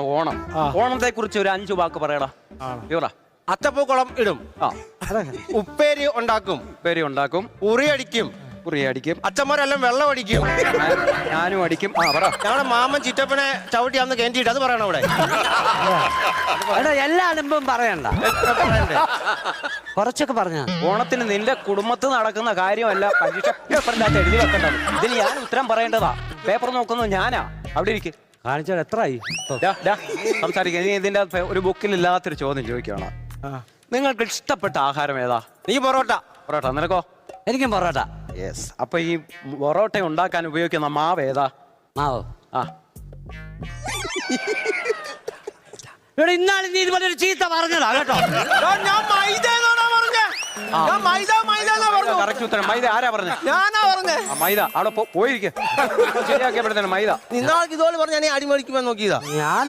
ഓണം. ഓണത്തെ കുറിച്ച് ഒരു 5 വാക്ക് പറയടാ. അത്തപ്പൂക്കളം ഇടും, ഉപ്പേരി ഉണ്ടാക്കും, ഉപ്പേരി ഉണ്ടാക്കും, ഉറിയടിക്കും, ഉറിയടിക്കും, അച്ഛന്മാരെല്ലാം വെള്ളം അടിക്കും, ഞാനും അടിക്കും. പറ. ഞങ്ങളുടെ മാമൻ ചിറ്റപ്പനെ ചവിട്ടി അന്ന് കേണ്ടിട്ട് അത് പറയണം അവിടെ. എല്ലാ അനുഭവം പറയണ്ട, കുറച്ചൊക്കെ പറഞ്ഞ. ഓണത്തിന് നിന്റെ കുടുംബത്തിൽ നടക്കുന്ന കാര്യമല്ല പരീക്ഷ പേപ്പറിന്റെ അകത്ത് എഴുതി വെക്കേണ്ടത്. ഇതിൽ ഞാൻ ഉത്തരം പറയേണ്ടതാ. പേപ്പർ നോക്കുന്നത് ഞാനാ. അവിടെ ഇരിക്കും. കാണിച്ചാൽ എത്രയായി സംസാരിക്കുക. ഇനി ഇതിന്റെ ഒരു ബുക്കിൽ ഇല്ലാത്തൊരു ചോദ്യം ചോദിക്കുകയാണ്. നിങ്ങൾക്ക് ഇഷ്ടപ്പെട്ട ആഹാരം ഏതാ? നീ പൊറോട്ട. പൊറോട്ട. നിനക്കോ? എനിക്കും പൊറോട്ട. യെസ്. അപ്പൊ ഈ പൊറോട്ട ഉണ്ടാക്കാൻ ഉപയോഗിക്കുന്ന മാവ് ഏതാ? മാവോ? ആ, ഇവിടെ ഇന്നാളെ നീ ഇതുപോലെ ഒരു ചീത്ത പറഞ്ഞതാ കേട്ടോ. ഞാൻ മൈദ എന്നാണോ പറഞ്ഞേ? ഞാൻ മൈദ പറഞ്ഞു. കറക്റ്റ് ഉത്തരം. മൈദ ആരാ പറഞ്ഞ? ഞാനാ പറഞ്ഞേ. മൈദ. അവിടെ പോയിരിക്കും. ശരിയാക്കിയപ്പോഴത്തേന് മൈദ. ഇന്നാൾക്ക് ഇതുപോലെ പറഞ്ഞ ഞാൻ അടിമേടിക്കുമെന്ന് നോക്കിയതാ. ഞാൻ